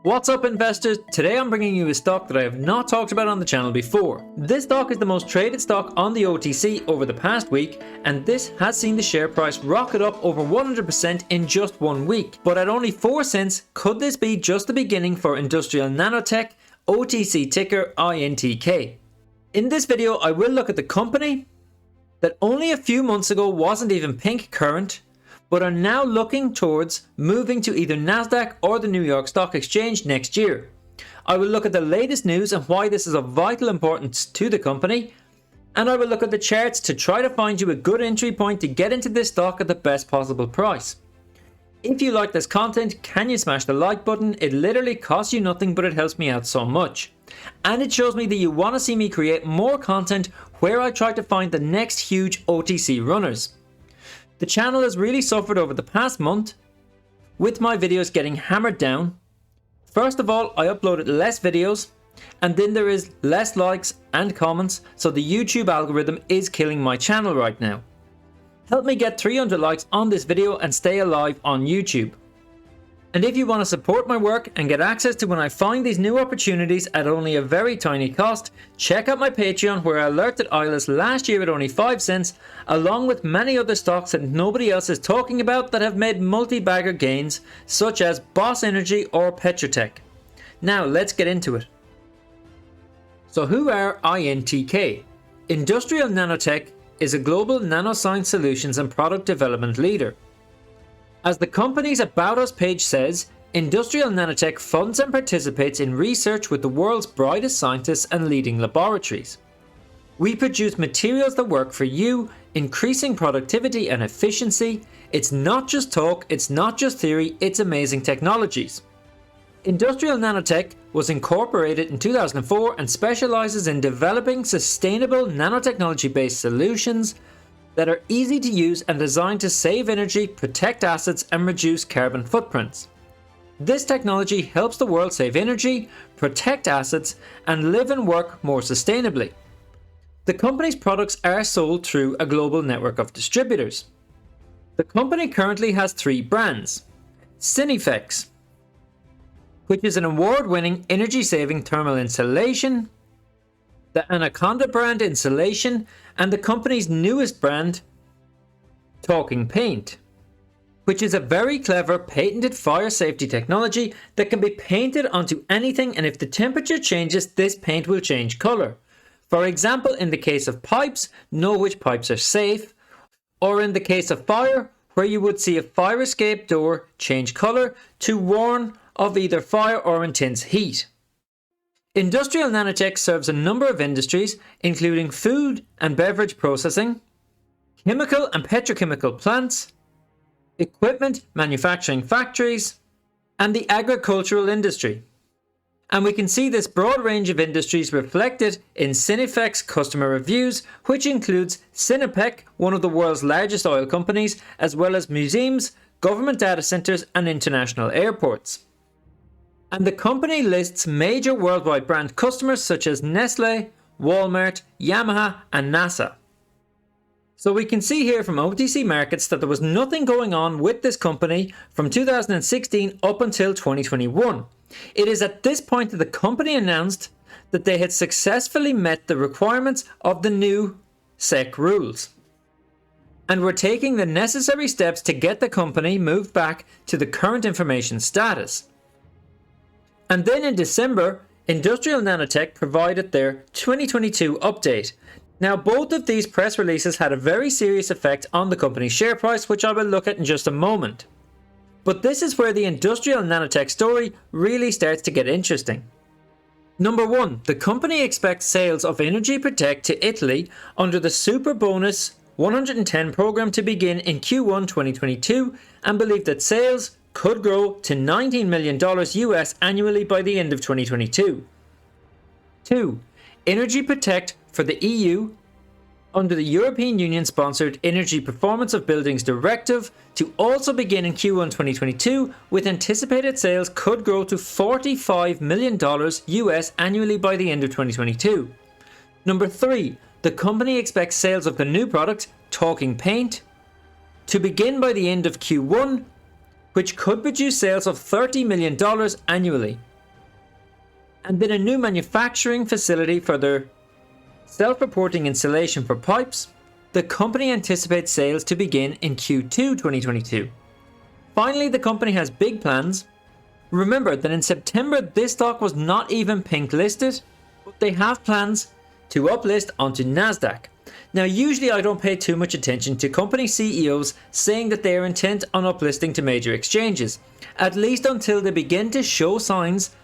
What's up investors? Today I'm bringing you a stock that I have not talked about on the channel before. This stock is the most traded stock on the OTC over the past week, and this has seen the share price rocket up over 100% in just 1 week. But at only 4 cents, could this be just the beginning for industrial nanotech, OTC ticker INTK? In this video I will look at the company that only a few months ago wasn't even pink current, but are now looking towards moving to either Nasdaq or the New York Stock Exchange next year. I will look at the latest news and why this is of vital importance to the company, and I will look at the charts to try to find you a good entry point to get into this stock at the best possible price. If you like this content, can you smash the like button? It literally costs you nothing, but it helps me out so much. And it shows me that you want to see me create more content where I try to find the next huge OTC runners. The channel has really suffered over the past month with my videos getting hammered down. First of all, I uploaded less videos, and then there is less likes and comments, so the YouTube algorithm is killing my channel right now. Help me get 300 likes on this video and stay alive on YouTube. And if you want to support my work and get access to when I find these new opportunities at only a very tiny cost, check out my Patreon, where I alerted Ilus last year at only 5 cents, along with many other stocks that nobody else is talking about that have made multi-bagger gains, such as Boss Energy or Petrotech. Now let's get into it. So who are INTK? Industrial Nanotech is a global nanoscience solutions and product development leader. As the company's About Us page says, Industrial Nanotech funds and participates in research with the world's brightest scientists and leading laboratories. We produce materials that work for you, increasing productivity and efficiency. It's not just talk, it's not just theory, it's amazing technologies. Industrial Nanotech was incorporated in 2004 and specializes in developing sustainable nanotechnology-based solutions that are easy to use and designed to save energy, protect assets, and reduce carbon footprints. This technology helps the world save energy, protect assets, and live and work more sustainably. The company's products are sold through a global network of distributors. The company currently has 3 brands: Sinifex, which is an award-winning energy-saving thermal insulation, the Anaconda brand insulation, and the company's newest brand, Talking Paint, which is a very clever patented fire safety technology that can be painted onto anything, and if the temperature changes, this paint will change color. For example, in the case of pipes, know which pipes are safe, or in the case of fire, where you would see a fire escape door change color to warn of either fire or intense heat. Industrial Nanotech serves a number of industries, including food and beverage processing, chemical and petrochemical plants, equipment manufacturing factories, and the agricultural industry. And we can see this broad range of industries reflected in Sinifex customer reviews, which includes Sinopec, one of the world's largest oil companies, as well as museums, government data centers, and international airports. And the company lists major worldwide brand customers such as Nestle, Walmart, Yamaha, and NASA. So we can see here from OTC Markets that there was nothing going on with this company from 2016 up until 2021. It is at this point that the company announced that they had successfully met the requirements of the new SEC rules, and were taking the necessary steps to get the company moved back to the current information status. And then in December, Industrial Nanotech provided their 2022 update. Now, both of these press releases had a very serious effect on the company's share price, which I will look at in just a moment. But this is where the Industrial Nanotech story really starts to get interesting. Number 1, the company expects sales of Energy Protect to Italy under the Super Bonus 110 program to begin in Q1 2022, and believe that sales could grow to $19 million US annually by the end of 2022. 2. Energy Protect for the EU under the European Union sponsored Energy Performance of Buildings Directive to also begin in Q1 2022, with anticipated sales could grow to $45 million US annually by the end of 2022. Number 3. The company expects sales of the new product, Talking Paint, to begin by the end of Q1, which could produce sales of $30 million annually. and then a new manufacturing facility for their self-reporting insulation for pipes. The company anticipates sales to begin in Q2 2022. Finally, the company has big plans. Remember that in September this stock was not even pink listed, but they have plans to uplist onto Nasdaq. Now usually I don't pay too much attention to company CEOs saying that they are intent on uplisting to major exchanges, at least until they begin to show signs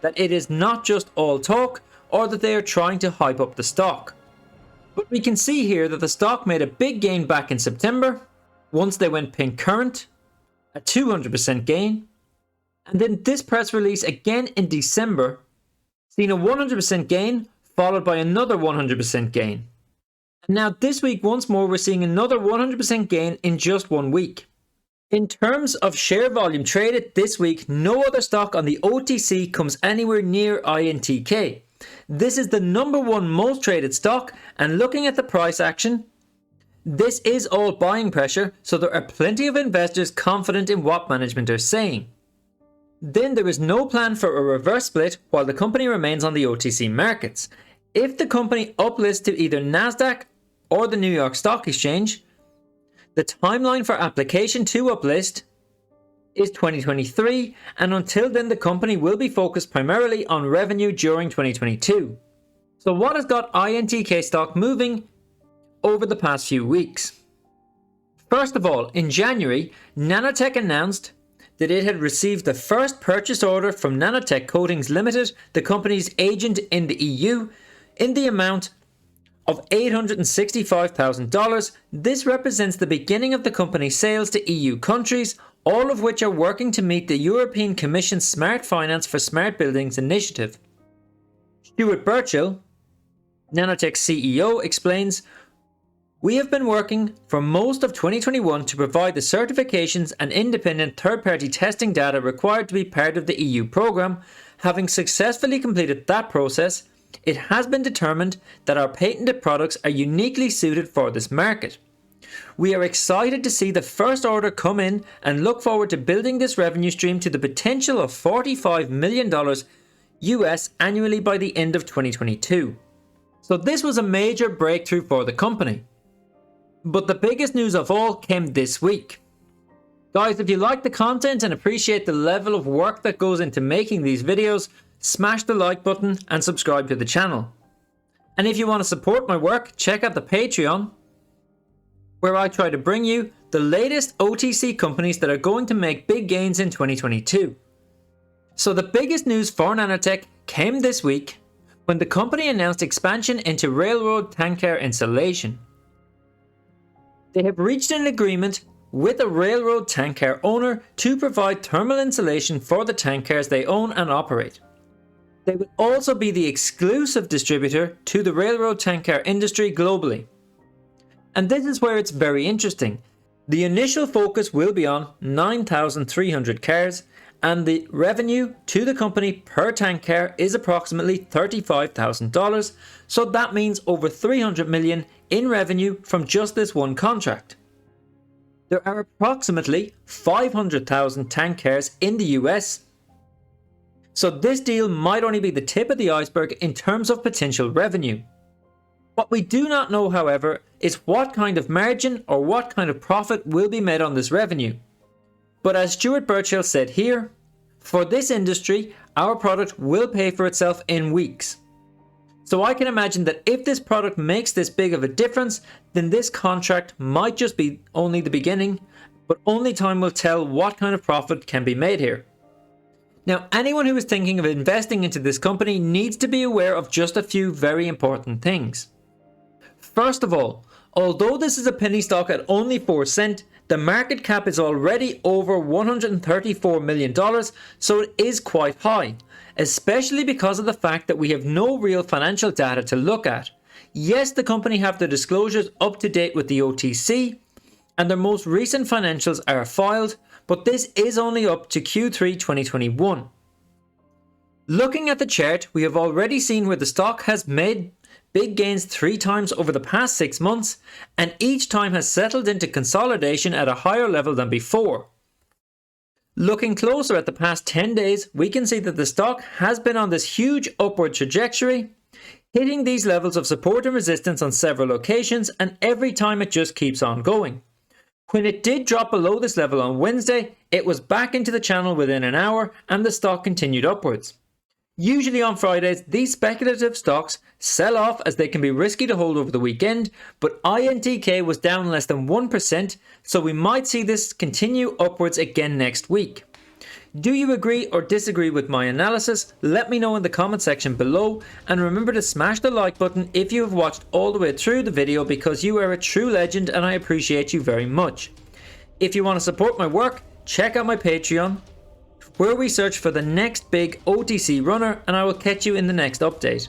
that it is not just all talk or that they are trying to hype up the stock. But we can see here that the stock made a big gain back in September, once they went pink current, a 200% gain, and then this press release again in December, seen a 100% gain followed by another 100% gain. And now this week once more we're seeing another 100% gain in just 1 week. In terms of share volume traded this week, no other stock on the OTC comes anywhere near INTK. This is the #1 most traded stock, and looking at the price action, this is all buying pressure, so there are plenty of investors confident in what management are saying. Then there is no plan for a reverse split while the company remains on the OTC markets. If the company uplists to either Nasdaq or the New York Stock Exchange, the timeline for application to uplist is 2023, and until then the company will be focused primarily on revenue during 2022. So what has got INTK stock moving over the past few weeks? First of all, in January, Nanotech announced that it had received the first purchase order from Nanotech Coatings Limited, the company's agent in the EU, in the amount of $865,000. This represents the beginning of the company's sales to EU countries, all of which are working to meet the European Commission's Smart Finance for Smart Buildings initiative. Stuart Burchill, Nanotech's CEO, explains, "We have been working for most of 2021 to provide the certifications and independent third-party testing data required to be part of the EU program. Having successfully completed that process, it has been determined that our patented products are uniquely suited for this market. We are excited to see the first order come in and look forward to building this revenue stream to the potential of $45 million US annually by the end of 2022. So this was a major breakthrough for the company. But the biggest news of all came this week. Guys, if you like the content and appreciate the level of work that goes into making these videos, smash the like button and subscribe to the channel. And if you want to support my work, check out the Patreon, where I try to bring you the latest OTC companies that are going to make big gains in 2022. So the biggest news for Nanotech came this week when the company announced expansion into railroad tank car insulation. They have reached an agreement with a railroad tank car owner to provide thermal insulation for the tank cars they own and operate. They will also be the exclusive distributor to the railroad tank car industry globally. And this is where it's very interesting. The initial focus will be on 9,300 cars, and the revenue to the company per tank car is approximately $35,000, so that means over $300 million in revenue from just this one contract. There are approximately 500,000 tank cars in the US, so this deal might only be the tip of the iceberg in terms of potential revenue. What we do not know, however, is what kind of margin or what kind of profit will be made on this revenue. But as Stuart Burchill said here, for this industry, our product will pay for itself in weeks. So I can imagine that if this product makes this big of a difference, then this contract might just be only the beginning, but only time will tell what kind of profit can be made here. Now, anyone who is thinking of investing into this company needs to be aware of just a few very important things. First of all, although this is a penny stock at only 4 cents, the market cap is already over $134 million, so it is quite high, especially because of the fact that we have no real financial data to look at. Yes, the company have their disclosures up to date with the OTC, and their most recent financials are filed, but this is only up to Q3 2021. Looking at the chart, we have already seen where the stock has made big gains 3 times over the past 6 months, and each time has settled into consolidation at a higher level than before. Looking closer at the past 10 days, we can see that the stock has been on this huge upward trajectory, hitting these levels of support and resistance on several occasions, and every time it just keeps on going. When it did drop below this level on Wednesday, it was back into the channel within an hour and the stock continued upwards. Usually on Fridays, these speculative stocks sell off as they can be risky to hold over the weekend, but INTK was down less than 1%, so we might see this continue upwards again next week. Do you agree or disagree with my analysis? Let me know in the comment section below, and remember to smash the like button if you have watched all the way through the video, because you are a true legend and I appreciate you very much. If you want to support my work, check out my Patreon, where we search for the next big OTC runner, and I will catch you in the next update.